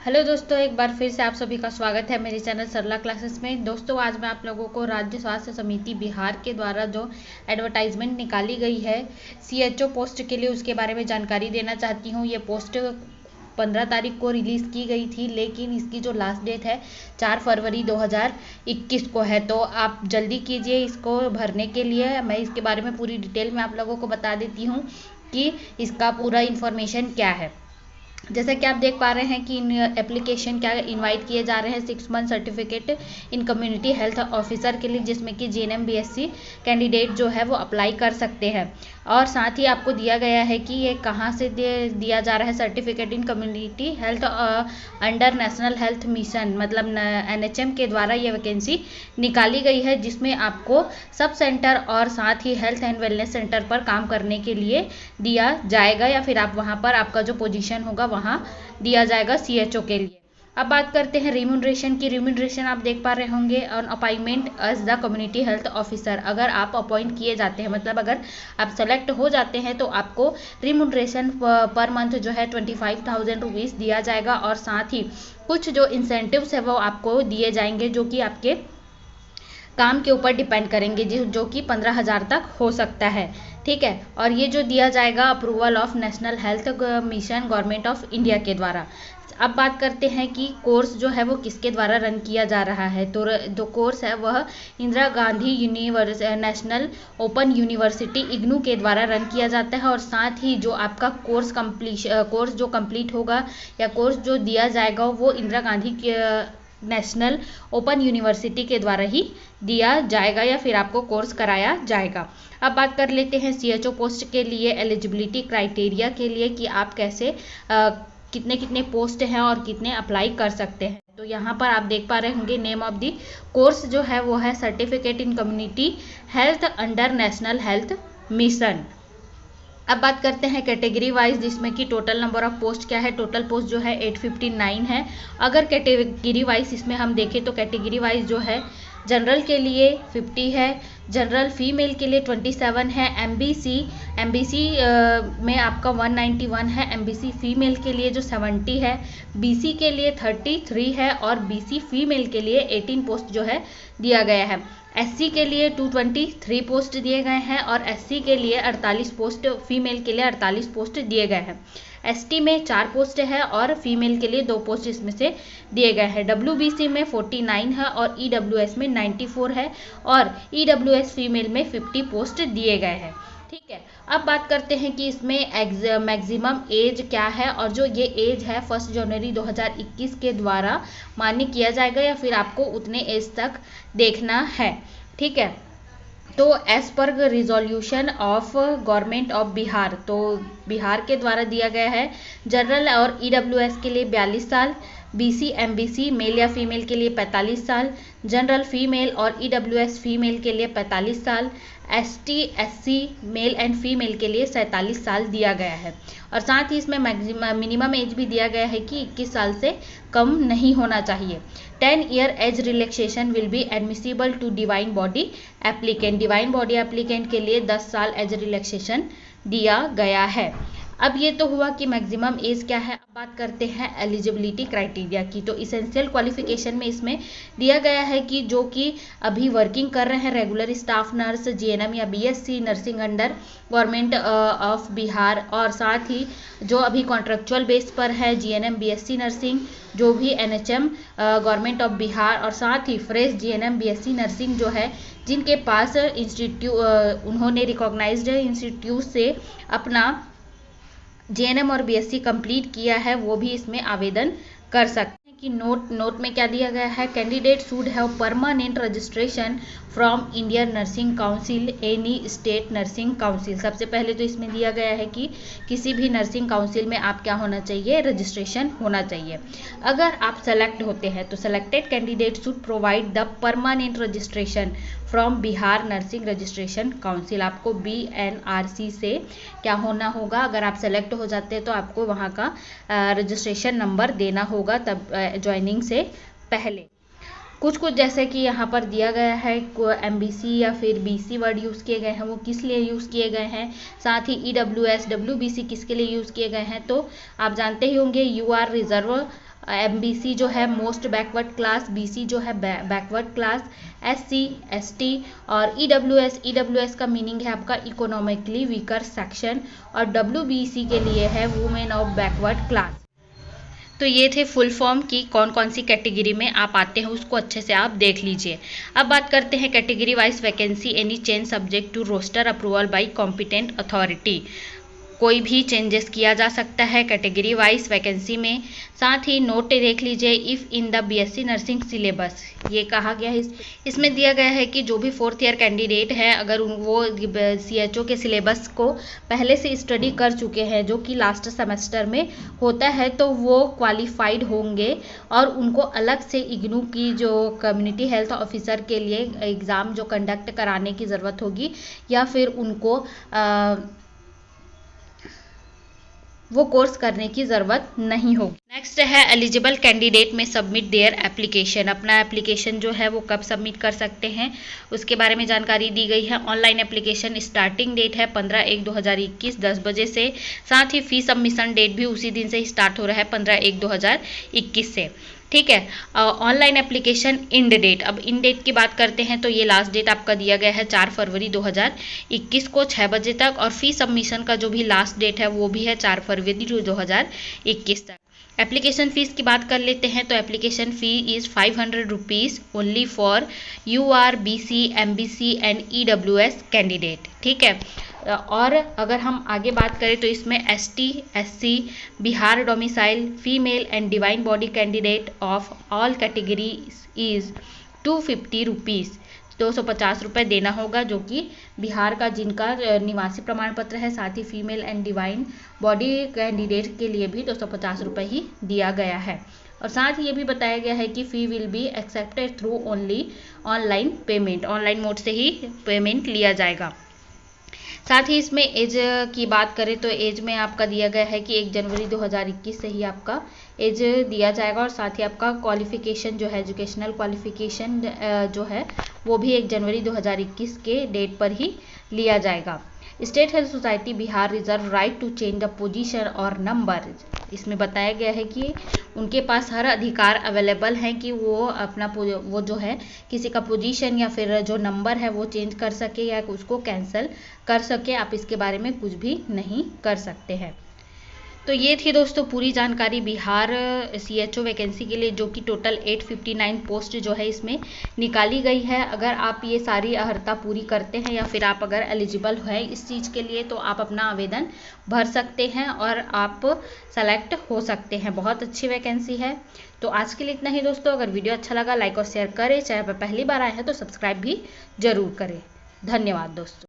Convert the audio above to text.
Hello दोस्तों, एक बार फिर से आप सभी का स्वागत है मेरे चैनल सरला क्लासेस में। दोस्तों, आज मैं आप लोगों को राज्य स्वास्थ्य समिति बिहार के द्वारा जो एडवर्टाइजमेंट निकाली गई है सीएचओ पोस्ट के लिए, उसके बारे में जानकारी देना चाहती हूँ। ये पोस्ट 15 तारीख को रिलीज़ की गई थी, लेकिन इसकी जो लास्ट डेट है 4 फरवरी 2021 को है। तो आप जल्दी कीजिए इसको भरने के लिए। मैं इसके बारे में पूरी डिटेल में आप लोगों को बता देती हूँ कि इसका पूरा इन्फॉर्मेशन क्या है। जैसा कि आप देख पा रहे हैं कि इन एप्लीकेशन क्या इनवाइट किए जा रहे हैं 6 month certificate in community health officer के लिए, जिसमें कि जीएनएम बीएससी कैंडिडेट जो है वो अप्लाई कर सकते हैं। और साथ ही आपको दिया गया है कि ये कहाँ से दिया जा रहा है certificate in community health under national health mission, मतलब एनएचएम के द्वारा ये वैकेंसी निकाली गई है, जिसमें आपको सब सेंटर और साथ ही हेल्थ एंड वेलनेस सेंटर पर काम करने के लिए दिया जाएगा, या फिर आप वहाँ पर आपका जो पोजीशन होगा वहाँ दिया जाएगा सीएचओ के लिए। अब बात करते हैं रिम्यूनरेशन की। रिम्यूनरेशन आप देख पा रहे होंगे on appointment as the community health officer. अगर आप अपॉइंट किए जाते हैं, मतलब अगर आप सेलेक्ट हो जाते हैं, तो आपको रिम्यूनरेशन पर मंथ जो है 25,000 रुपीज़ दिया जाएगा। और साथ ही कुछ जो इंसेंटिव्स है वो आपको दिए जाएंगे, जो कि आपके काम के ऊपर डिपेंड करेंगे, जो कि 15,000 तक हो सकता है। ठीक है, और ये जो दिया जाएगा approval of national health mission government of India के द्वारा। अब बात करते हैं कि कोर्स जो है वो किसके द्वारा रन किया जा रहा है। तो जो कोर्स है वह Indira Gandhi national open university IGNOU के द्वारा रन किया जाता है। और साथ ही जो आपका कोर्स जो कंप्लीट होगा या कोर्स जो दिया जाएगा वो Indira Gandhi national open university के द्वारा ही दिया जाएगा, या फिर आपको कोर्स कराया जाएगा। अब बात कर लेते हैं सीएचओ पोस्ट के लिए एलिजिबिलिटी क्राइटेरिया के लिए कि आप कैसे कितने कितने पोस्ट हैं और कितने अप्लाई कर सकते हैं। तो यहाँ पर आप देख पा रहे होंगे नेम ऑफ द कोर्स जो है वो है certificate in community health under national health mission. अब बात करते हैं कैटेगरी वाइज, जिसमें कि टोटल नंबर ऑफ पोस्ट क्या है। टोटल पोस्ट जो है 859 है। अगर कैटेगरी वाइज इसमें हम देखें तो कैटेगरी वाइज जो है जनरल के लिए 50 है, जनरल फीमेल के लिए 27 है, एमबीसी में आपका 191 है, एमबीसी फीमेल के लिए जो 70 है, बीसी के लिए 33 है, और बीसी फीमेल के लिए 18 पोस्ट जो है दिया गया है। एससी के लिए 223 पोस्ट दिए गए हैं, और एससी के लिए 48 पोस्ट, फीमेल के लिए 48 पोस्ट दिए गए हैं। एसटी में 4 पोस्ट है और फीमेल के लिए 2 पोस्ट इसमें से दिए गए हैं। डब्ल्यूबीसी में 49 है और ईडब्ल्यूएस में 94 है, और ईडब्ल्यूएस फीमेल में 50 पोस्ट दिए गए हैं। ठीक है, अब बात करते हैं कि इसमें मैक्सिमम एज क्या है, और जो ये एज है 1 जनवरी 2021 के द्वारा मान्य किया जाएगा, या फिर आपको उतने एज तक देखना है। ठीक है, तो एज पर resolution of government of Bihar, तो बिहार के द्वारा दिया गया है जनरल और ईडब्ल्यूएस के लिए 42 साल, बीसी एमबीसी मेल या फीमेल के लिए 45 साल, जनरल फीमेल और ईडब्ल्यूएस फीमेल के लिए 45 साल, ST SC male and female के लिए 47 साल दिया गया है। और साथ ही इसमें मिनिमम एज भी दिया गया है कि 21 साल से कम नहीं होना चाहिए। 10 year age relaxation will be admissible to divine body applicant. Divine body applicant के लिए 10 साल एज रिलैक्सेशन दिया गया है। अब ये तो हुआ कि मैक्सिमम एज क्या है। अब बात करते हैं एलिजिबिलिटी क्राइटेरिया की। तो इसेंशियल क्वालिफिकेशन में इसमें दिया गया है कि जो कि अभी वर्किंग कर रहे हैं रेगुलर स्टाफ नर्स, जीएनएम या BSc nursing under government of Bihar, और साथ ही जो अभी कॉन्ट्रेक्चुअल बेस पर है जीएनएम बीएससी नर्सिंग, जो भी एनएचएम गवर्नमेंट ऑफ बिहार, और साथ ही फ्रेश जीएनएम बीएससी नर्सिंग जो है जिनके पास उन्होंने रिकॉग्नाइज्ड इंस्टीट्यूट से अपना जेएनएम और बीएससी कंप्लीट किया है, वो भी इसमें आवेदन कर सकते हैं। कि नोट में क्या दिया गया है, candidate should have permanent registration from Indian nursing council any state nursing council. सबसे पहले तो इसमें दिया गया है कि किसी भी नर्सिंग काउंसिल में आप क्या होना चाहिए, रजिस्ट्रेशन होना चाहिए। अगर आप सेलेक्ट होते हैं तो selected candidate should provide the permanent registration from Bihar nursing registration council. आपको BNRC से क्या होना होगा, अगर आप सेलेक्ट हो जाते हैं तो आपको वहाँ का रजिस्ट्रेशन नंबर देना होगा तब ज्वाइनिंग से पहले। कुछ जैसे कि यहाँ पर दिया गया है एमबीसी या फिर बीसी वर्ड यूज़ किए गए हैं, वो किस लिए यूज़ किए गए हैं, साथ ही ईडब्ल्यूएस डब्ल्यूबीसी किसके लिए यूज़ किए गए हैं। तो आप जानते ही होंगे यू आर रिजर्व MBC जो है मोस्ट बैकवर्ड क्लास, BC जो है बैकवर्ड क्लास, SC ST और EWS का मीनिंग है आपका इकोनॉमिकली वीकर सेक्शन और WBC के लिए है वुमेन ऑफ बैकवर्ड क्लास। तो ये थे फुल फॉर्म की कौन कौन सी कैटेगरी में आप आते हैं, उसको अच्छे से आप देख लीजिए। अब बात करते हैं category wise vacancy any change subject to roster approval by competent authority. कोई भी चेंजेस किया जा सकता है कैटेगरी वाइज वैकेंसी में। साथ ही नोट देख लीजिए, if in the BSc nursing syllabus, ये कहा गया है इसमें दिया गया है कि जो भी 4th ईयर कैंडिडेट है अगर वो CHO के सिलेबस को पहले से स्टडी कर चुके हैं जो कि लास्ट सेमेस्टर में होता है तो वो क्वालिफाइड होंगे और उनको अलग से इग्नू की जो कम्युनिटी हेल्थ ऑफिसर के लिए एग्ज़ाम जो कंडक्ट कराने की ज़रूरत होगी या फिर उनको वो कोर्स करने की ज़रूरत नहीं होगी। नेक्स्ट है एलिजिबल कैंडिडेट में सबमिट देयर एप्लीकेशन। अपना एप्लीकेशन जो है वो कब सबमिट कर सकते हैं उसके बारे में जानकारी दी गई है। ऑनलाइन एप्लीकेशन स्टार्टिंग डेट है 15/1/2021 10 बजे से। साथ ही फी सबमिशन डेट भी उसी दिन से ही स्टार्ट हो रहा है 15/1/2021 से। ठीक है, ऑनलाइन एप्लीकेशन इंड डेट, अब इंड डेट की बात करते हैं तो ये लास्ट डेट आपका दिया गया है 4 फरवरी 2021 को 6 बजे तक और फी सबमिशन का जो भी लास्ट डेट है वो भी है 4 फरवरी 2021 तक। एप्लीकेशन फ़ीस की बात कर लेते हैं तो application fee is 500 rupees only for UR BC MBC and EWS candidate. ठीक है, और अगर हम आगे बात करें तो इसमें ST SC Bihar domicile female and divine body candidate of all category is 250 rupees, 250 रुपये देना होगा, जो कि बिहार का जिनका निवासी प्रमाण पत्र है। साथ ही female and divine body candidate के लिए भी 250 रुपये ही दिया गया है। और साथ ही ये भी बताया गया है कि fee will be accepted through only online payment, online mode से ही पेमेंट लिया जाएगा। साथ ही इसमें एज की बात करें तो एज में आपका दिया गया है कि 1 जनवरी 2021 से ही आपका एज दिया जाएगा और साथ ही आपका क्वालिफिकेशन जो है एजुकेशनल क्वालिफिकेशन जो है वो भी 1 जनवरी 2021 के डेट पर ही लिया जाएगा। State health society Bihar reserve right to change the position और नंबर। इसमें बताया गया है कि उनके पास हर अधिकार अवेलेबल है कि वो अपना वो जो है किसी का पोजीशन या फिर जो नंबर है वो चेंज कर सके या उसको कैंसिल कर सके। आप इसके बारे में कुछ भी नहीं कर सकते हैं। तो ये थी दोस्तों पूरी जानकारी बिहार CHO वैकेंसी के लिए, जो कि टोटल 859 पोस्ट जो है इसमें निकाली गई है। अगर आप ये सारी अर्हता पूरी करते हैं या फिर आप अगर एलिजिबल है इस चीज़ के लिए तो आप अपना आवेदन भर सकते हैं और आप सेलेक्ट हो सकते हैं। बहुत अच्छी वैकेंसी है। तो आज के लिए इतना ही दोस्तों। अगर वीडियो अच्छा लगा लाइक और शेयर करें, चैनल पर पहली बार आए हैं तो सब्सक्राइब भी जरूर करें। धन्यवाद दोस्तों।